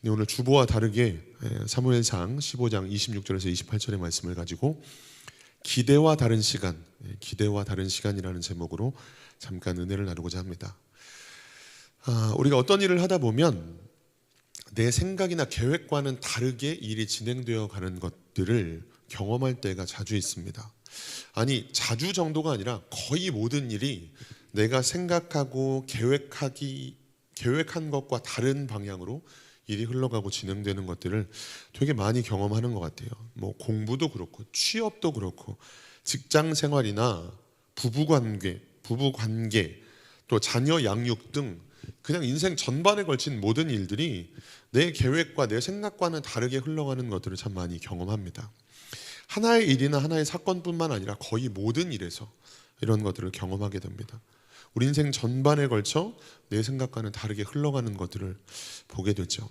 네, 오늘 주보와 다르게 사무엘상 15장 26절에서 28절의 말씀을 가지고 기대와 다른 시간, 기대와 다른 시간이라는 제목으로 잠깐 은혜를 나누고자 합니다. 우리가 어떤 일을 하다 보면 내 생각이나 계획과는 다르게 일이 진행되어 가는 것들을 경험할 때가 자주 있습니다. 아니, 자주 정도가 아니라 거의 모든 일이 내가 생각하고 계획한 것과 다른 방향으로 일이 흘러가고 진행되는 것들을 되게 많이 경험하는 것 같아요. 뭐 공부도 그렇고 취업도 그렇고 직장 생활이나 부부 관계 또 자녀 양육 등 그냥 인생 전반에 걸친 모든 일들이 내 계획과 내 생각과는 다르게 흘러가는 것들을 참 많이 경험합니다. 하나의 일이나 하나의 사건뿐만 아니라 거의 모든 일에서 이런 것들을 경험하게 됩니다. 우리 인생 전반에 걸쳐 내 생각과는 다르게 흘러가는 것들을 보게 되죠.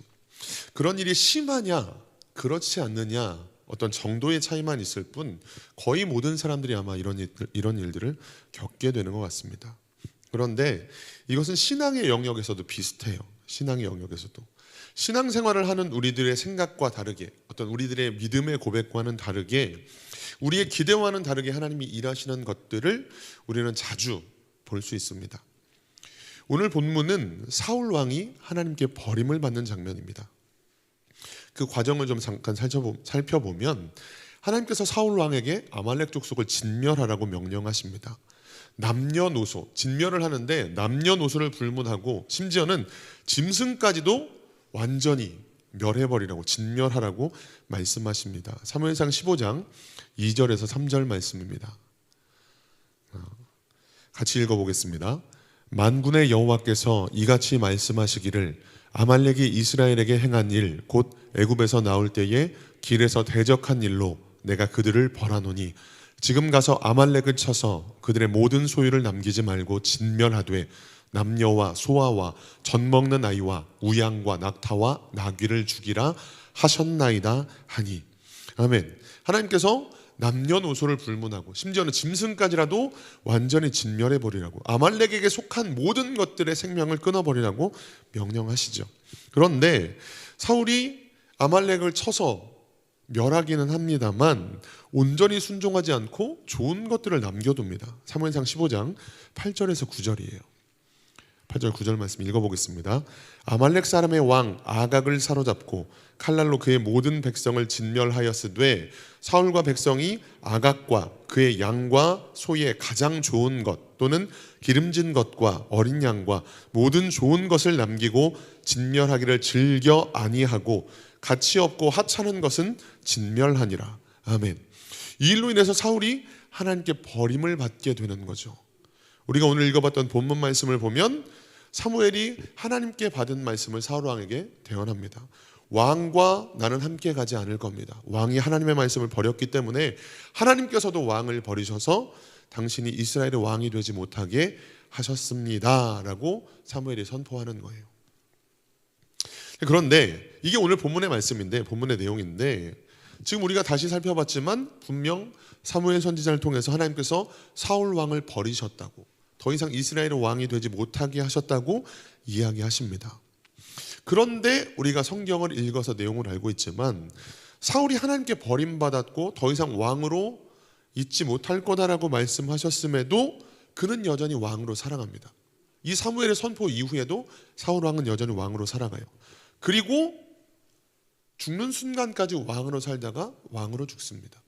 그런 일이 심하냐 그렇지 않느냐 어떤 정도의 차이만 있을 뿐 거의 모든 사람들이 아마 이런 일들을 겪게 되는 것 같습니다. 그런데 이것은 신앙의 영역에서도 비슷해요. 신앙의 영역에서도 신앙생활을 하는 우리들의 생각과 다르게 어떤 우리들의 믿음의 고백과는 다르게 우리의 기대와는 다르게 하나님이 일하시는 것들을 우리는 자주 볼 수 있습니다. 오늘 본문은 사울 왕이 하나님께 버림을 받는 장면입니다. 그 과정을 좀 잠깐 살펴보면 하나님께서 사울 왕에게 아말렉 족속을 진멸하라고 명령하십니다. 남녀노소, 진멸을 하는데 남녀노소를 불문하고 심지어는 짐승까지도 완전히 멸해버리라고 진멸하라고 말씀하십니다. 사무엘상 15장 2절에서 3절 말씀입니다. 같이 읽어보겠습니다. 만군의 여호와께서 이같이 말씀하시기를 아말렉이 이스라엘에게 행한 일 곧 애굽에서 나올 때에 길에서 대적한 일로 내가 그들을 벌하노니 지금 가서 아말렉을 쳐서 그들의 모든 소유를 남기지 말고 진멸하되 남녀와 소아와 젖 먹는 아이와 우양과 낙타와 나귀를 죽이라 하셨나이다 하니. 아멘. 하나님께서 남녀노소를 불문하고 심지어는 짐승까지라도 완전히 진멸해버리라고 아말렉에게 속한 모든 것들의 생명을 끊어버리라고 명령하시죠. 그런데 사울이 아말렉을 쳐서 멸하기는 합니다만 온전히 순종하지 않고 좋은 것들을 남겨둡니다. 사무엘상 15장 8절에서 9절이에요. 8절 9절 말씀 읽어보겠습니다. 아말렉 사람의 왕 아각을 사로잡고 칼날로 그의 모든 백성을 진멸하였으되 사울과 백성이 아각과 그의 양과 소의 가장 좋은 것 또는 기름진 것과 어린 양과 모든 좋은 것을 남기고 진멸하기를 즐겨 아니하고 가치 없고 하찮은 것은 진멸하니라. 아멘. 이 일로 인해서 사울이 하나님께 버림을 받게 되는 거죠. 우리가 오늘 읽어봤던 본문 말씀을 보면 사무엘이 하나님께 받은 말씀을 사울 왕에게 대언합니다. 왕과 나는 함께 가지 않을 겁니다. 왕이 하나님의 말씀을 버렸기 때문에 하나님께서도 왕을 버리셔서 당신이 이스라엘의 왕이 되지 못하게 하셨습니다 라고 사무엘이 선포하는 거예요. 그런데 이게 오늘 본문의 말씀인데 본문의 내용인데 지금 우리가 다시 살펴봤지만 분명 사무엘 선지자를 통해서 하나님께서 사울 왕을 버리셨다고 더 이상 이스라엘의 왕이 되지 못하게 하셨다고 이야기하십니다. 그런데 우리가 성경을 읽어서 내용을 알고 있지만 사울이 하나님께 버림받았고 더 이상 왕으로 있지 못할 거다라고 말씀하셨음에도 그는 여전히 왕으로 살아갑니다. 이 사무엘의 선포 이후에도 사울 왕은 여전히 왕으로 살아가요. 그리고 죽는 순간까지 왕으로 살다가 왕으로 죽습니다.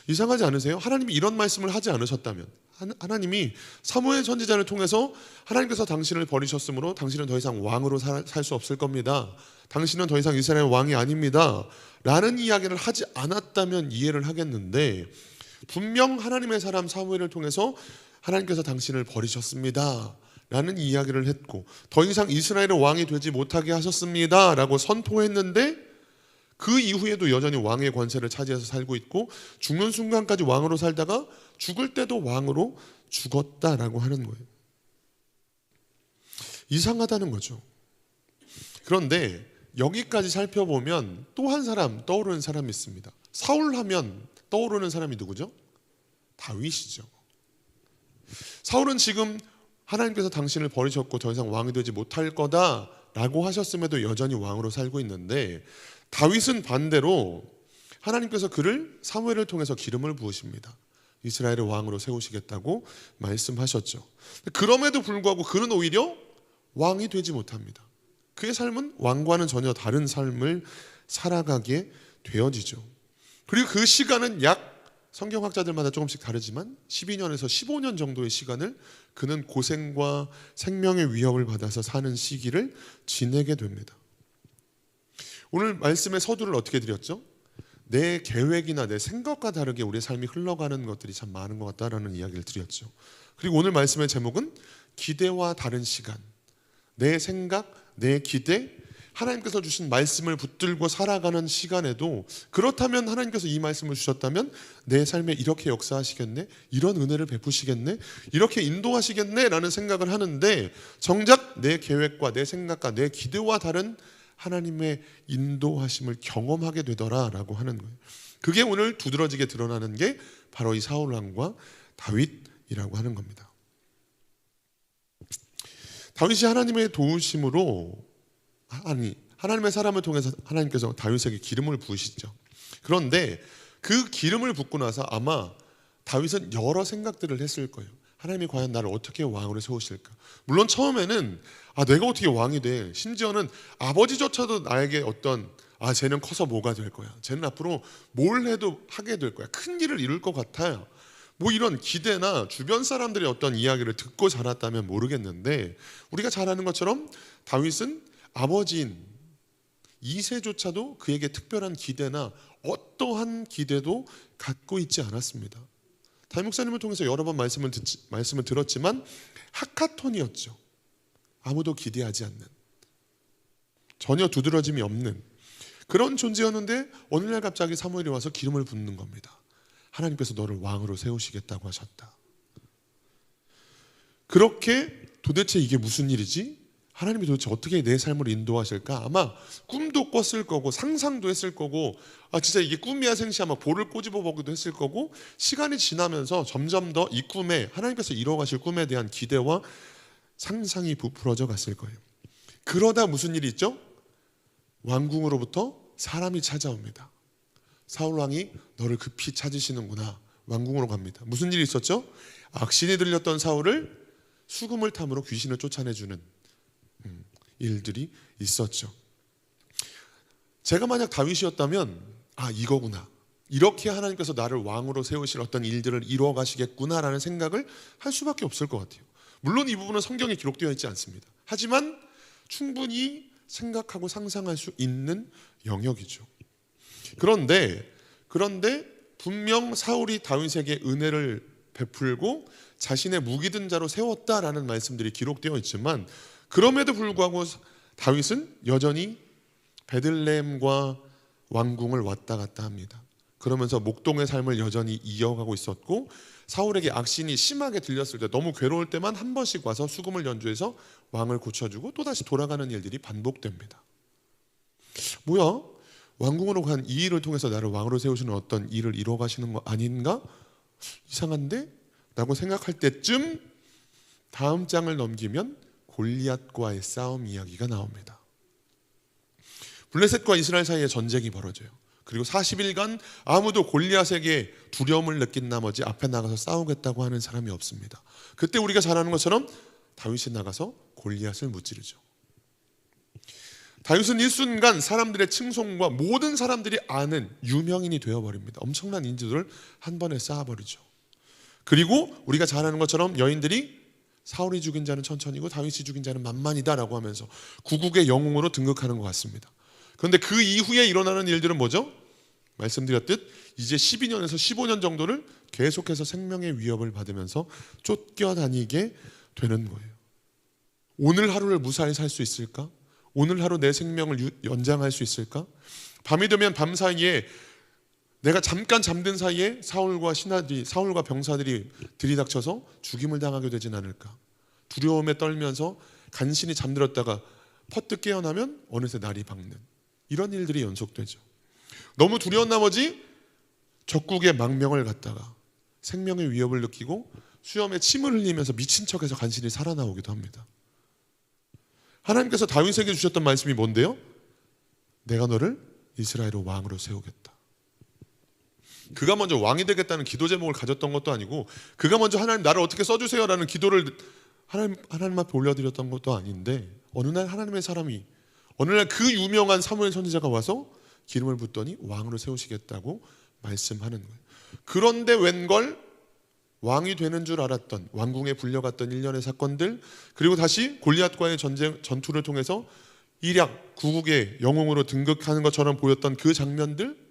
이상하지 않으세요? 하나님이 이런 말씀을 하지 않으셨다면 하나님이 사무엘 선지자를 통해서 하나님께서 당신을 버리셨으므로 당신은 더 이상 왕으로 살 수 없을 겁니다. 당신은 더 이상 이스라엘 왕이 아닙니다 라는 이야기를 하지 않았다면 이해를 하겠는데 분명 하나님의 사람 사무엘을 통해서 하나님께서 당신을 버리셨습니다 라는 이야기를 했고 더 이상 이스라엘의 왕이 되지 못하게 하셨습니다 라고 선포했는데 그 이후에도 여전히 왕의 권세를 차지해서 살고 있고 죽는 순간까지 왕으로 살다가 죽을 때도 왕으로 죽었다라고 하는 거예요. 이상하다는 거죠. 그런데 여기까지 살펴보면 또 한 사람 떠오르는 사람이 있습니다. 사울 하면 떠오르는 사람이 누구죠? 다윗이죠. 사울은 지금 하나님께서 당신을 버리셨고 더 이상 왕이 되지 못할 거다 라고 하셨음에도 여전히 왕으로 살고 있는데, 다윗은 반대로 하나님께서 그를 사무엘을 통해서 기름을 부으십니다. 이스라엘의 왕으로 세우시겠다고 말씀하셨죠. 그럼에도 불구하고 그는 오히려 왕이 되지 못합니다. 그의 삶은 왕과는 전혀 다른 삶을 살아가게 되어지죠. 그리고 그 시간은 약 성경학자들마다 조금씩 다르지만 12년에서 15년 정도의 시간을 그는 고생과 생명의 위협을 받아서 사는 시기를 지내게 됩니다. 오늘 말씀의 서두를 어떻게 드렸죠? 내 계획이나 내 생각과 다르게 우리의 삶이 흘러가는 것들이 참 많은 것 같다라는 이야기를 드렸죠. 그리고 오늘 말씀의 제목은 기대와 다른 시간. 내 생각, 내 기대, 하나님께서 주신 말씀을 붙들고 살아가는 시간에도, 그렇다면 하나님께서 이 말씀을 주셨다면 내 삶에 이렇게 역사하시겠네, 이런 은혜를 베푸시겠네, 이렇게 인도하시겠네 라는 생각을 하는데, 정작 내 계획과 내 생각과 내 기대와 다른 하나님의 인도하심을 경험하게 되더라라고 하는 거예요. 그게 오늘 두드러지게 드러나는 게 바로 이 사울 왕과 다윗이라고 하는 겁니다. 다윗이 하나님의 도우심으로, 하나님의 사람을 통해서 하나님께서 다윗에게 기름을 부으시죠. 그런데 그 기름을 붓고 나서 아마 다윗은 여러 생각들을 했을 거예요. 하나님이 과연 나를 어떻게 왕으로 세우실까? 물론 처음에는 내가 어떻게 왕이 돼? 심지어는 아버지조차도 나에게 쟤는 커서 뭐가 될 거야? 쟤는 앞으로 뭘 해도 하게 될 거야. 큰 일을 이룰 것 같아요. 뭐 이런 기대나 주변 사람들의 어떤 이야기를 듣고 자랐다면 모르겠는데, 우리가 잘 아는 것처럼 다윗은 아버지인 이새조차도 그에게 특별한 기대나 어떠한 기대도 갖고 있지 않았습니다. 담임 목사님을 통해서 여러 번 말씀을 들었지만 하카톤이었죠. 아무도 기대하지 않는, 전혀 두드러짐이 없는 그런 존재였는데, 어느 날 갑자기 사무엘이 와서 기름을 붓는 겁니다. 하나님께서 너를 왕으로 세우시겠다고 하셨다. 그렇게 도대체 이게 무슨 일이지? 하나님이 도대체 어떻게 내 삶을 인도하실까? 아마 꿈도 꿨을 거고 상상도 했을 거고, 진짜 이게 꿈이야 생시야 막 볼을 꼬집어 보기도 했을 거고, 시간이 지나면서 점점 더 이 꿈에, 하나님께서 이뤄가실 꿈에 대한 기대와 상상이 부풀어져 갔을 거예요. 그러다 무슨 일이 있죠? 왕궁으로부터 사람이 찾아옵니다. 사울 왕이 너를 급히 찾으시는구나. 왕궁으로 갑니다. 무슨 일이 있었죠? 악신이 들렸던 사울을 수금을 탐으로 귀신을 쫓아내주는 일들이 있었죠. 제가 만약 다윗이었다면 이거구나, 이렇게 하나님께서 나를 왕으로 세우실 어떤 일들을 이루어 가시겠구나라는 생각을 할 수밖에 없을 것 같아요. 물론 이 부분은 성경에 기록되어 있지 않습니다. 하지만 충분히 생각하고 상상할 수 있는 영역이죠. 그런데 분명 사울이 다윗에게 은혜를 베풀고 자신의 무기든 자로 세웠다라는 말씀들이 기록되어 있지만, 그럼에도 불구하고 다윗은 여전히 베들레헴과 왕궁을 왔다 갔다 합니다. 그러면서 목동의 삶을 여전히 이어가고 있었고, 사울에게 악신이 심하게 들렸을 때, 너무 괴로울 때만 한 번씩 와서 수금을 연주해서 왕을 고쳐주고 또다시 돌아가는 일들이 반복됩니다. 뭐야? 왕궁으로 간 이 일을 통해서 나를 왕으로 세우시는 어떤 일을 이루어 가시는 거 아닌가? 이상한데? 라고 생각할 때쯤 다음 장을 넘기면 골리앗과의 싸움 이야기가 나옵니다. 블레셋과 이스라엘 사이에 전쟁이 벌어져요. 그리고 40일간 아무도 골리앗에게 두려움을 느낀 나머지 앞에 나가서 싸우겠다고 하는 사람이 없습니다. 그때 우리가 잘 아는 것처럼 다윗이 나가서 골리앗을 무찌르죠. 다윗은 일순간 사람들의 칭송과 모든 사람들이 아는 유명인이 되어버립니다. 엄청난 인지도를 한 번에 쌓아버리죠. 그리고 우리가 잘 아는 것처럼 여인들이 사울이 죽인 자는 천천히고 다윗이 죽인 자는 만만이다라고 하면서 구국의 영웅으로 등극하는 것 같습니다. 그런데 그 이후에 일어나는 일들은 뭐죠? 말씀드렸듯 이제 12년에서 15년 정도를 계속해서 생명의 위협을 받으면서 쫓겨다니게 되는 거예요. 오늘 하루를 무사히 살 수 있을까? 오늘 하루 내 생명을 연장할 수 있을까? 밤이 되면 밤 사이에 내가 잠깐 잠든 사이에 사울과 병사들이 들이닥쳐서 죽임을 당하게 되진 않을까? 두려움에 떨면서 간신히 잠들었다가 퍼뜩 깨어나면 어느새 날이 밝는 이런 일들이 연속되죠. 너무 두려운 나머지 적국의 망명을 갖다가 생명의 위협을 느끼고 수염에 침을 흘리면서 미친 척해서 간신히 살아나오기도 합니다. 하나님께서 다윗에게 주셨던 말씀이 뭔데요? 내가 너를 이스라엘의 왕으로 세우겠다. 그가 먼저 왕이 되겠다는 기도 제목을 가졌던 것도 아니고, 그가 먼저 하나님 나를 어떻게 써주세요라는 기도를 하나님 앞에 올려드렸던 것도 아닌데, 어느 날 하나님의 사람이, 어느 날 그 유명한 사무엘 선지자가 와서 기름을 붓더니 왕으로 세우시겠다고 말씀하는 거예요. 그런데 웬걸 왕이 되는 줄 알았던, 왕궁에 불려갔던 일련의 사건들, 그리고 다시 골리앗과의 전투를 통해서 일약 구국의 영웅으로 등극하는 것처럼 보였던 그 장면들,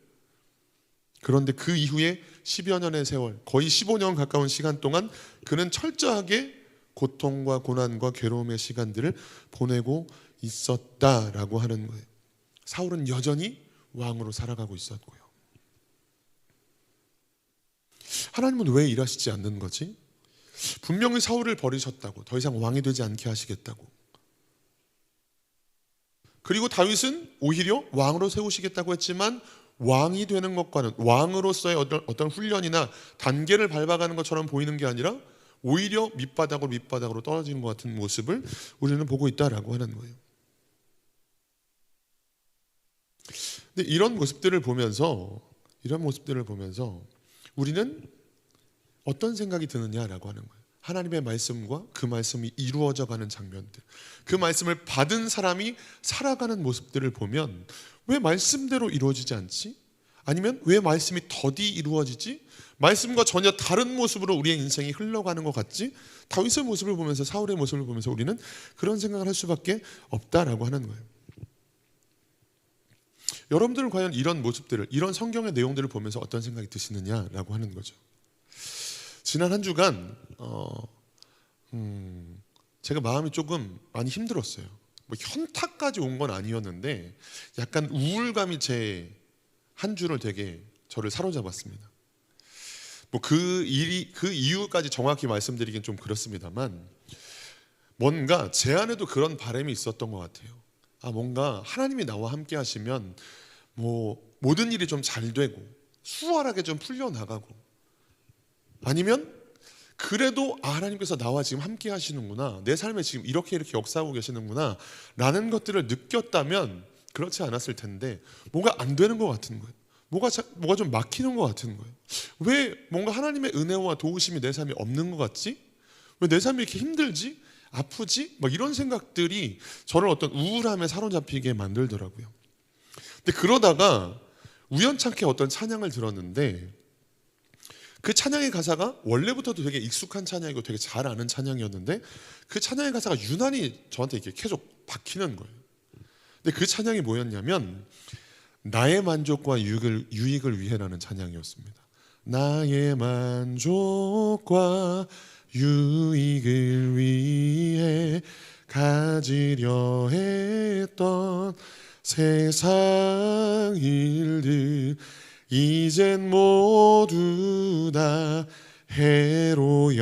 그런데 그 이후에 10여 년의 세월, 거의 15년 가까운 시간 동안 그는 철저하게 고통과 고난과 괴로움의 시간들을 보내고 있었다라고 하는 거예요. 사울은 여전히 왕으로 살아가고 있었고요. 하나님은 왜 일하시지 않는 거지? 분명히 사울을 버리셨다고, 더 이상 왕이 되지 않게 하시겠다고. 그리고 다윗은 오히려 왕으로 세우시겠다고 했지만, 왕이 되는 것과는, 왕으로서의 어떤 훈련이나 단계를 밟아가는 것처럼 보이는 게 아니라 오히려 밑바닥으로 떨어지는 것 같은 모습을 우리는 보고 있다라고 하는 거예요. 근데 이런 모습들을 보면서 우리는 어떤 생각이 드느냐라고 하는 거예요. 하나님의 말씀과 그 말씀이 이루어져가는 장면들, 그 말씀을 받은 사람이 살아가는 모습들을 보면 왜 말씀대로 이루어지지 않지? 아니면 왜 말씀이 더디 이루어지지? 말씀과 전혀 다른 모습으로 우리의 인생이 흘러가는 것 같지? 다윗의 모습을 보면서, 사울의 모습을 보면서 우리는 그런 생각을 할 수밖에 없다라고 하는 거예요. 여러분들은 과연 이런 모습들을, 이런 성경의 내용들을 보면서 어떤 생각이 드시느냐라고 하는 거죠. 지난 한 주간 제가 마음이 조금 많이 힘들었어요. 뭐 현타까지 온 건 아니었는데 약간 우울감이 제 한 주를 되게 저를 사로잡았습니다. 뭐 그 이유까지 정확히 말씀드리긴 좀 그렇습니다만, 뭔가 제 안에도 그런 바람이 있었던 것 같아요. 뭔가 하나님이 나와 함께 하시면 뭐 모든 일이 좀 잘 되고 수월하게 좀 풀려나가고, 아니면 그래도 하나님께서 나와 지금 함께 하시는구나, 내 삶에 지금 이렇게 역사하고 계시는구나 라는 것들을 느꼈다면 그렇지 않았을 텐데, 뭐가 안 되는 것 같은 거예요. 뭐가 좀 막히는 것 같은 거예요. 왜 뭔가 하나님의 은혜와 도우심이 내 삶에 없는 것 같지? 왜 내 삶이 이렇게 힘들지? 아프지? 막 이런 생각들이 저를 어떤 우울함에 사로잡히게 만들더라고요. 근데 그러다가 우연찮게 어떤 찬양을 들었는데, 그 찬양의 가사가 원래부터도 되게 익숙한 찬양이고 되게 잘 아는 찬양이었는데, 그 찬양의 가사가 유난히 저한테 이렇게 계속 박히는 거예요. 근데 그 찬양이 뭐였냐면 나의 만족과 유익을 위해라는 찬양이었습니다. 나의 만족과 유익을 위해 가지려 했던 세상 일들 이젠 모두 다 해로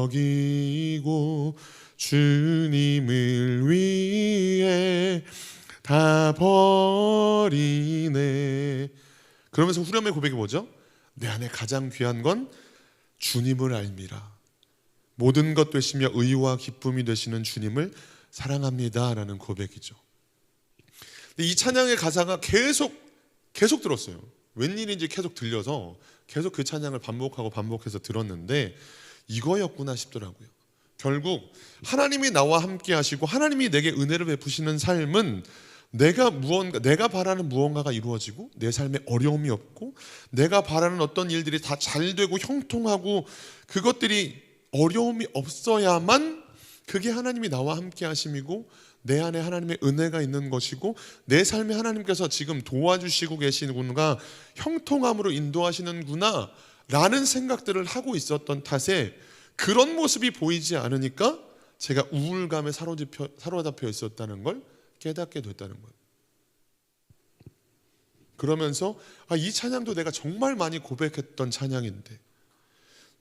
여기고 주님을 위해 다 버리네. 그러면서 후렴의 고백이 뭐죠? 내 안에 가장 귀한 건 주님을 알미라. 모든 것 되시며 의와 기쁨이 되시는 주님을 사랑합니다 라는 고백이죠. 근데 이 찬양의 가사가 계속 들었어요. 웬일인지 계속 들려서 계속 그 찬양을 반복해서 들었는데 이거였구나 싶더라고요. 결국 하나님이 나와 함께 하시고 하나님이 내게 은혜를 베푸시는 삶은 내가 바라는 무언가가 이루어지고 내 삶에 어려움이 없고 내가 바라는 어떤 일들이 다 잘 되고 형통하고 그것들이 어려움이 없어야만 그게 하나님이 나와 함께 하심이고 내 안에 하나님의 은혜가 있는 것이고 내 삶에 하나님께서 지금 도와주시고 계시는구나, 형통함으로 인도하시는구나 라는 생각들을 하고 있었던 탓에 그런 모습이 보이지 않으니까 제가 우울감에 사로잡혀 있었다는 걸 깨닫게 됐다는 거예요. 그러면서 이 찬양도 내가 정말 많이 고백했던 찬양인데,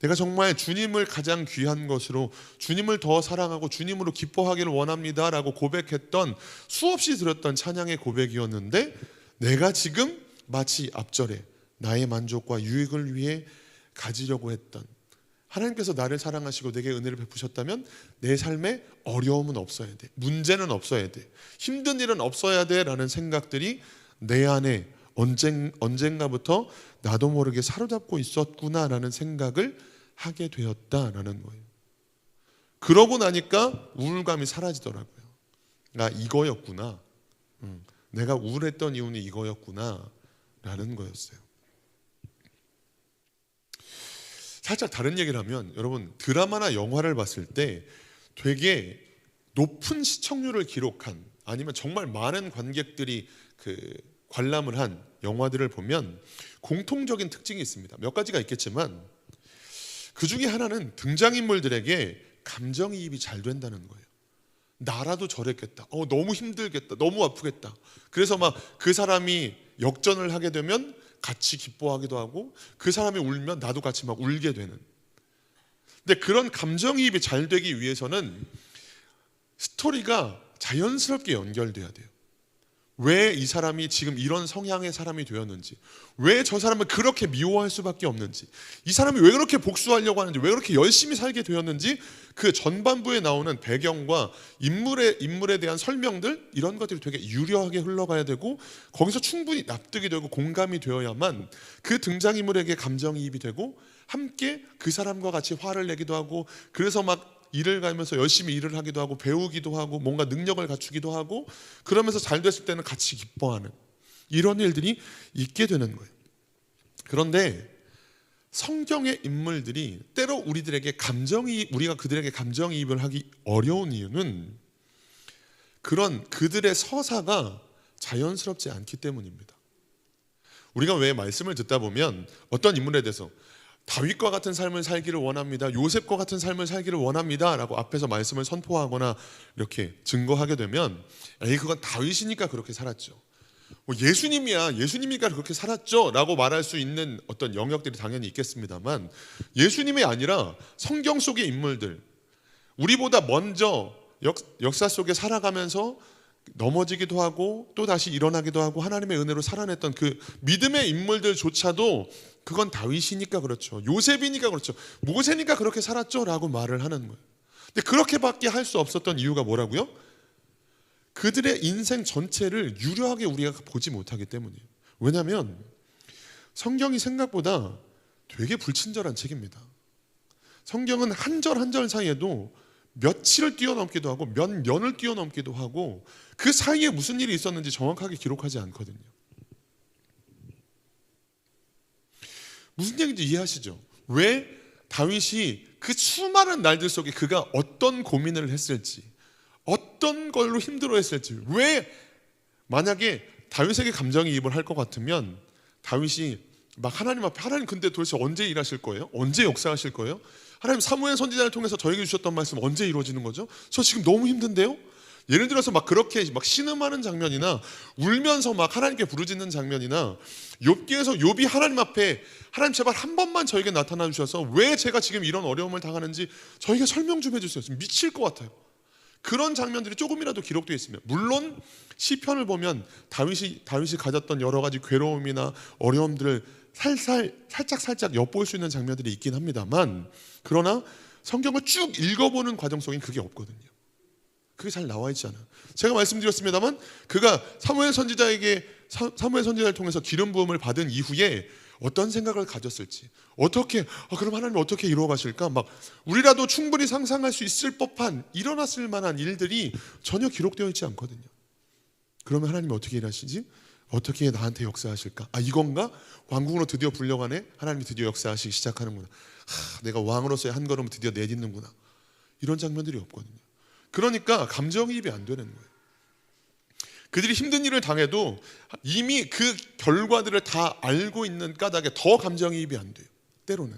내가 정말 주님을 가장 귀한 것으로, 주님을 더 사랑하고 주님으로 기뻐하기를 원합니다 라고 고백했던, 수없이 들었던 찬양의 고백이었는데 내가 지금 마치 앞절에 나의 만족과 유익을 위해 가지려고 했던 하나님께서 나를 사랑하시고 내게 은혜를 베푸셨다면 내 삶에 어려움은 없어야 돼, 문제는 없어야 돼, 힘든 일은 없어야 돼 라는 생각들이 내 안에 언젠가부터 나도 모르게 사로잡고 있었구나라는 생각을 하게 되었다라는 거예요. 그러고 나니까 우울감이 사라지더라고요. 아, 이거였구나. 내가 우울했던 이유는 이거였구나 라는 거였어요. 살짝 다른 얘기를 하면, 여러분 드라마나 영화를 봤을 때 되게 높은 시청률을 기록한, 아니면 정말 많은 관객들이 관람을 한 영화들을 보면 공통적인 특징이 있습니다. 몇 가지가 있겠지만 그 중에 하나는 등장인물들에게 감정이입이 잘 된다는 거예요. 나라도 저랬겠다, 너무 힘들겠다, 너무 아프겠다. 그래서 막 그 사람이 역전을 하게 되면 같이 기뻐하기도 하고, 그 사람이 울면 나도 같이 막 울게 되는. 근데 그런 감정이입이 잘 되기 위해서는 스토리가 자연스럽게 연결돼야 돼요. 왜 이 사람이 지금 이런 성향의 사람이 되었는지, 왜 저 사람을 그렇게 미워할 수밖에 없는지, 이 사람이 왜 그렇게 복수하려고 하는지, 왜 그렇게 열심히 살게 되었는지, 그 전반부에 나오는 배경과 인물에 대한 설명들, 이런 것들이 되게 유려하게 흘러가야 되고, 거기서 충분히 납득이 되고 공감이 되어야만 그 등장인물에게 감정이입이 되고 함께 그 사람과 같이 화를 내기도 하고, 그래서 막 일을 가면서 열심히 일을 하기도 하고 배우기도 하고 뭔가 능력을 갖추기도 하고, 그러면서 잘 됐을 때는 같이 기뻐하는 이런 일들이 있게 되는 거예요. 그런데 성경의 인물들이 때로 우리가 그들에게 감정이입을 하기 어려운 이유는 그런 그들의 서사가 자연스럽지 않기 때문입니다. 우리가 왜 말씀을 듣다 보면 어떤 인물에 대해서 다윗과 같은 삶을 살기를 원합니다, 요셉과 같은 삶을 살기를 원합니다 라고 앞에서 말씀을 선포하거나 이렇게 증거하게 되면, 그건 다윗이니까 그렇게 살았죠, 예수님이니까 그렇게 살았죠 라고 말할 수 있는 어떤 영역들이 당연히 있겠습니다만, 예수님이 아니라 성경 속의 인물들, 우리보다 먼저 역사 속에 살아가면서 넘어지기도 하고 또 다시 일어나기도 하고 하나님의 은혜로 살아냈던 그 믿음의 인물들조차도 그건 다윗이니까 그렇죠, 요셉이니까 그렇죠, 모세니까 그렇게 살았죠 라고 말을 하는 거예요. 근데 그렇게밖에 할 수 없었던 이유가 뭐라고요? 그들의 인생 전체를 유려하게 우리가 보지 못하기 때문이에요. 왜냐하면 성경이 생각보다 되게 불친절한 책입니다. 성경은 한 절 한 절 사이에도 며칠을 뛰어넘기도 하고 몇 년을 뛰어넘기도 하고, 그 사이에 무슨 일이 있었는지 정확하게 기록하지 않거든요. 무슨 얘기인지 이해하시죠? 왜 다윗이 그 수많은 날들 속에 그가 어떤 고민을 했을지, 어떤 걸로 힘들어했을지, 왜 만약에 다윗에게 감정이입을 할 것 같으면 다윗이 막 하나님 앞에, 하나님 근데 도대체 언제 일하실 거예요? 언제 역사하실 거예요? 하나님 사무엘 선지자를 통해서 저에게 주셨던 말씀 언제 이루어지는 거죠? 저 지금 너무 힘든데요? 예를 들어서 막 그렇게 막 신음하는 장면이나 울면서 막 하나님께 부르짖는 장면이나, 욥기에서 욥이 하나님 앞에 하나님 제발 한 번만 저에게 나타나 주셔서 왜 제가 지금 이런 어려움을 당하는지 저에게 설명 좀 해주세요, 지금 미칠 것 같아요. 그런 장면들이 조금이라도 기록되어 있으면, 물론 시편을 보면 다윗이 가졌던 여러 가지 괴로움이나 어려움들을 살짝 엿볼 수 있는 장면들이 있긴 합니다만, 그러나 성경을 쭉 읽어보는 과정 속엔 그게 없거든요. 그게 잘 나와 있지 않아요. 제가 말씀드렸습니다만 그가 사무엘 선지자를 통해서 기름 부음을 받은 이후에 어떤 생각을 가졌을지, 그럼 하나님 어떻게 이루어 가실까, 막 우리라도 충분히 상상할 수 있을 법한, 일어났을 만한 일들이 전혀 기록되어 있지 않거든요. 그러면 하나님이 어떻게 일하시지? 어떻게 나한테 역사하실까? 이건가? 왕궁으로 드디어 불려가네? 하나님이 드디어 역사하시기 시작하는구나. 내가 왕으로서의 한 걸음을 드디어 내딛는구나. 이런 장면들이 없거든요. 그러니까 감정이입이 안 되는 거예요. 그들이 힘든 일을 당해도 이미 그 결과들을 다 알고 있는 까닭에 더 감정이입이 안 돼요, 때로는.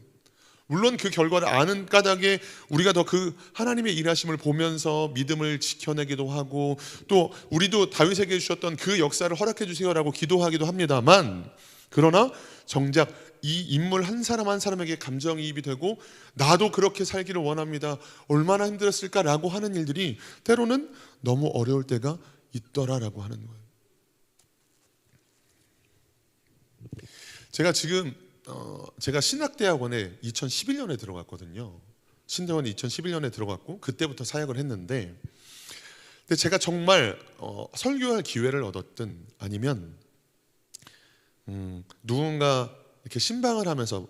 물론 그 결과를 아는 까닭에 우리가 더 그 하나님의 일하심을 보면서 믿음을 지켜내기도 하고, 또 우리도 다윗에게 주셨던 그 역사를 허락해 주세요라고 기도하기도 합니다만, 그러나 정작 이 인물 한 사람 한 사람에게 감정이입이 되고 나도 그렇게 살기를 원합니다, 얼마나 힘들었을까라고 하는 일들이 때로는 너무 어려울 때가 있더라라고 하는 거예요. 제가 지금 제가 신학대학원에 2011년에 들어갔거든요. 신대원에 2011년에 들어갔고 그때부터 사역을 했는데, 근데 제가 정말 설교할 기회를 얻었든 아니면 누군가 이렇게 신방을 하면서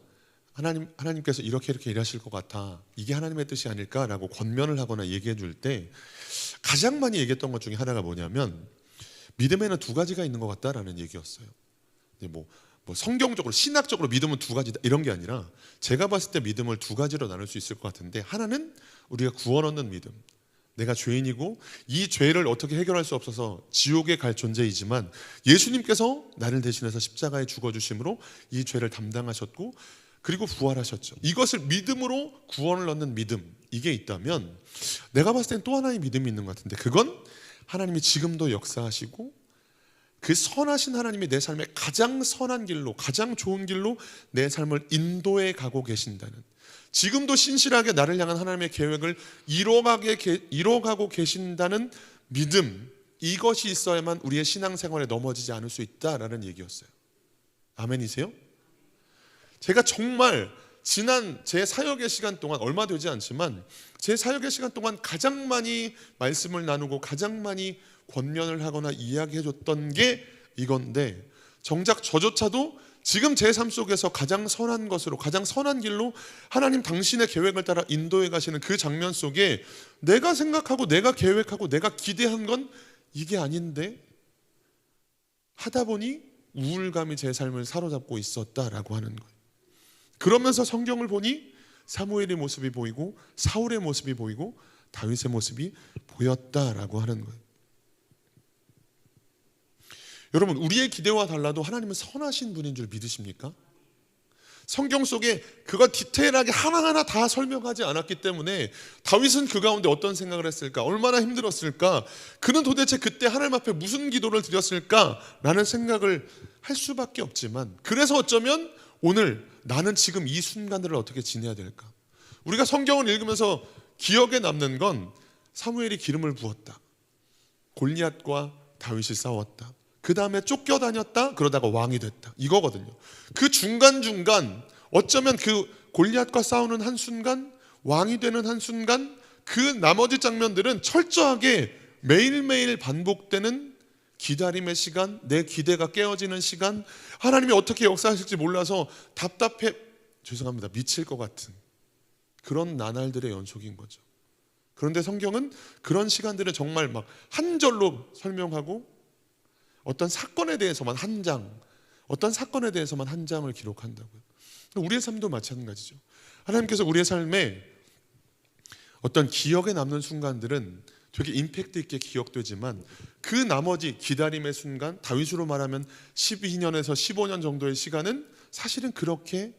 하나님께서 이렇게 일하실 것 같아, 이게 하나님의 뜻이 아닐까라고 권면을 하거나 얘기해 줄 때 가장 많이 얘기했던 것 중에 하나가 뭐냐면, 믿음에는 두 가지가 있는 것 같다라는 얘기였어요. 뭐 성경적으로 신학적으로 믿음은 두 가지다 이런 게 아니라, 제가 봤을 때 믿음을 두 가지로 나눌 수 있을 것 같은데, 하나는 우리가 구원 얻는 믿음, 내가 죄인이고 이 죄를 어떻게 해결할 수 없어서 지옥에 갈 존재이지만 예수님께서 나를 대신해서 십자가에 죽어주심으로 이 죄를 담당하셨고 그리고 부활하셨죠. 이것을 믿음으로 구원을 얻는 믿음, 이게 있다면 내가 봤을 땐 또 하나의 믿음이 있는 것 같은데, 그건 하나님이 지금도 역사하시고 그 선하신 하나님이 내 삶의 가장 선한 길로, 가장 좋은 길로 내 삶을 인도해 가고 계신다는, 지금도 신실하게 나를 향한 하나님의 계획을 이뤄가고 계신다는 믿음, 이것이 있어야만 우리의 신앙생활에 넘어지지 않을 수 있다라는 얘기였어요. 아멘이세요? 제가 정말 지난 제 사역의 시간 동안, 얼마 되지 않지만 제 사역의 시간 동안 가장 많이 말씀을 나누고 가장 많이 권면을 하거나 이야기해줬던 게 이건데, 정작 저조차도 지금 제 삶 속에서 가장 선한 것으로, 가장 선한 길로 하나님 당신의 계획을 따라 인도해 가시는 그 장면 속에 내가 생각하고 내가 계획하고 내가 기대한 건 이게 아닌데 하다 보니 우울감이 제 삶을 사로잡고 있었다라고 하는 거예요. 그러면서 성경을 보니 사무엘의 모습이 보이고 사울의 모습이 보이고 다윗의 모습이 보였다라고 하는 거예요. 여러분, 우리의 기대와 달라도 하나님은 선하신 분인 줄 믿으십니까? 성경 속에 그거 디테일하게 하나하나 다 설명하지 않았기 때문에 다윗은 그 가운데 어떤 생각을 했을까? 얼마나 힘들었을까? 그는 도대체 그때 하나님 앞에 무슨 기도를 드렸을까? 라는 생각을 할 수밖에 없지만, 그래서 어쩌면 오늘 나는 지금 이 순간들을 어떻게 지내야 될까? 우리가 성경을 읽으면서 기억에 남는 건 사무엘이 기름을 부었다, 골리앗과 다윗이 싸웠다, 그 다음에 쫓겨다녔다, 그러다가 왕이 됐다, 이거거든요. 그 중간중간 어쩌면 그 골리앗과 싸우는 한순간, 왕이 되는 한순간, 그 나머지 장면들은 철저하게 매일매일 반복되는 기다림의 시간, 내 기대가 깨어지는 시간, 하나님이 어떻게 역사하실지 몰라서 답답해, 죄송합니다, 미칠 것 같은 그런 나날들의 연속인 거죠. 그런데 성경은 그런 시간들을 정말 막 한 절로 설명하고 어떤 사건에 대해서만 한 장, 어떤 사건에 대해서만 한 장을 기록한다고요. 우리의 삶도 마찬가지죠. 하나님께서 우리의 삶에 어떤 기억에 남는 순간들은 되게 임팩트 있게 기억되지만, 그 나머지 기다림의 순간, 다윗으로 말하면 12년에서 15년 정도의 시간은 사실은 그렇게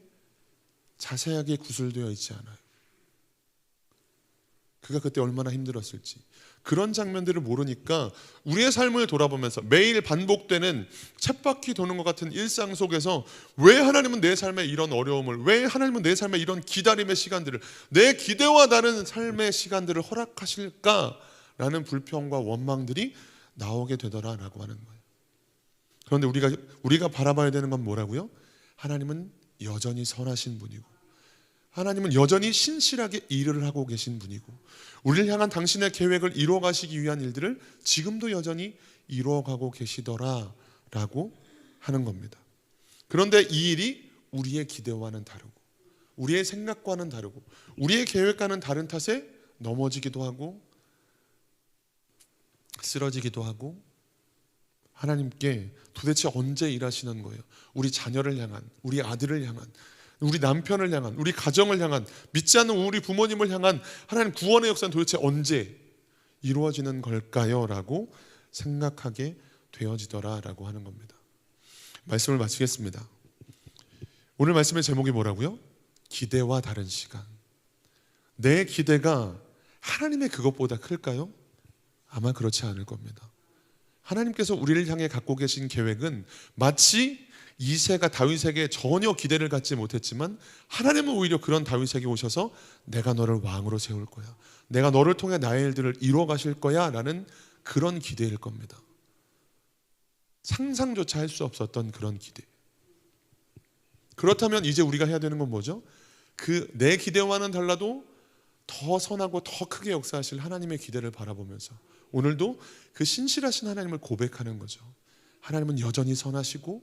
자세하게 구술되어 있지 않아요. 그가 그때 얼마나 힘들었을지, 그런 장면들을 모르니까 우리의 삶을 돌아보면서 매일 반복되는 쳇바퀴 도는 것 같은 일상 속에서 왜 하나님은 내 삶에 이런 어려움을, 왜 하나님은 내 삶에 이런 기다림의 시간들을, 내 기대와 다른 삶의 시간들을 허락하실까라는 불평과 원망들이 나오게 되더라라고 하는 거예요. 그런데 우리가 바라봐야 되는 건 뭐라고요? 하나님은 여전히 선하신 분이고, 하나님은 여전히 신실하게 일을 하고 계신 분이고, 우리를 향한 당신의 계획을 이루어가시기 위한 일들을 지금도 여전히 이루어가고 계시더라라고 하는 겁니다. 그런데 이 일이 우리의 기대와는 다르고, 우리의 생각과는 다르고, 우리의 계획과는 다른 탓에 넘어지기도 하고 쓰러지기도 하고, 하나님께 도대체 언제 일하시는 거예요? 우리 자녀를 향한, 우리 아들을 향한, 우리 남편을 향한, 우리 가정을 향한, 믿지 않는 우리 부모님을 향한 하나님 구원의 역사는 도대체 언제 이루어지는 걸까요? 라고 생각하게 되어지더라라고 하는 겁니다. 말씀을 마치겠습니다. 오늘 말씀의 제목이 뭐라고요? 기대와 다른 시간. 내 기대가 하나님의 그것보다 클까요? 아마 그렇지 않을 겁니다. 하나님께서 우리를 향해 갖고 계신 계획은 마치 이새가 다윗에게 전혀 기대를 갖지 못했지만, 하나님은 오히려 그런 다윗에게 오셔서 내가 너를 왕으로 세울 거야, 내가 너를 통해 나의 일들을 이루어 가실 거야 라는 그런 기대일 겁니다. 상상조차 할 수 없었던 그런 기대. 그렇다면 이제 우리가 해야 되는 건 뭐죠? 그 내 기대와는 달라도 더 선하고 더 크게 역사하실 하나님의 기대를 바라보면서 오늘도 그 신실하신 하나님을 고백하는 거죠. 하나님은 여전히 선하시고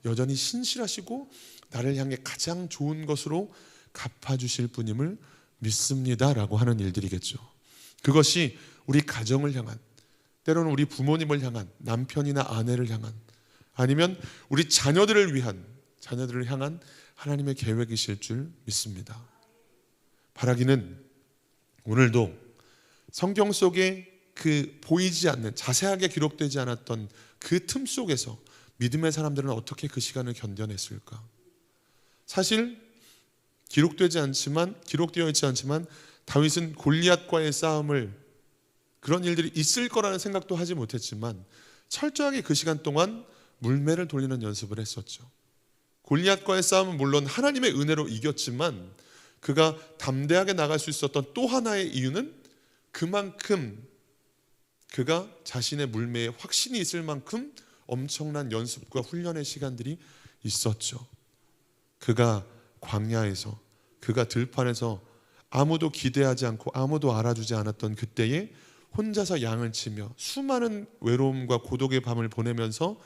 여전히 신실하시고 나를 향해 가장 좋은 것으로 갚아주실 분임을 믿습니다라고 하는 일들이겠죠. 그것이 우리 가정을 향한, 때로는 우리 부모님을 향한, 남편이나 아내를 향한, 아니면 우리 자녀들을 향한 하나님의 계획이실 줄 믿습니다. 바라기는 오늘도 성경 속에 그 보이지 않는, 자세하게 기록되지 않았던 그 틈 속에서 믿음의 사람들은 어떻게 그 시간을 견뎌냈을까? 사실 기록되어 있지 않지만 다윗은 골리앗과의 싸움을, 그런 일들이 있을 거라는 생각도 하지 못했지만 철저하게 그 시간 동안 물매를 돌리는 연습을 했었죠. 골리앗과의 싸움은 물론 하나님의 은혜로 이겼지만 그가 담대하게 나갈 수 있었던 또 하나의 이유는 그만큼 그가 자신의 물매에 확신이 있을 만큼 엄청난 연습과 훈련의 시간들이 있었죠. 그가 광야에서, 그가 들판에서 아무도 기대하지 않고 아무도 알아주지 않았던 그때에 혼자서 양을 치며 수많은 외로움과 고독의 밤을 보내면서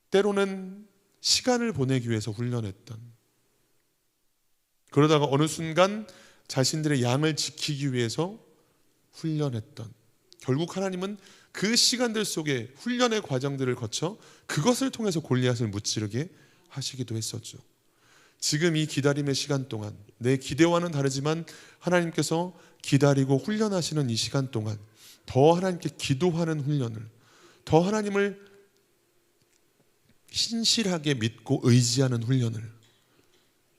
때로는 시간을 보내기 위해서 훈련했던, 그러다가 어느 순간 자신들의 양을 지키기 위해서 훈련했던, 결국 하나님은 그 시간들 속에 훈련의 과정들을 거쳐 그것을 통해서 골리앗을 무찌르게 하시기도 했었죠. 지금 이 기다림의 시간 동안 내 기대와는 다르지만 하나님께서 기다리고 훈련하시는 이 시간 동안 더 하나님께 기도하는 훈련을, 더 하나님을 신실하게 믿고 의지하는 훈련을,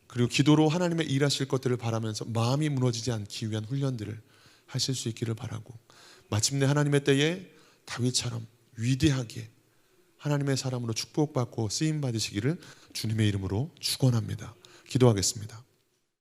그리고 기도로 하나님의 일하실 것들을 바라면서 마음이 무너지지 않기 위한 훈련들을 하실 수 있기를 바라고, 마침내 하나님의 때에 다윗처럼 위대하게 하나님의 사람으로 축복받고 쓰임 받으시기를 주님의 이름으로 축원합니다. 기도하겠습니다.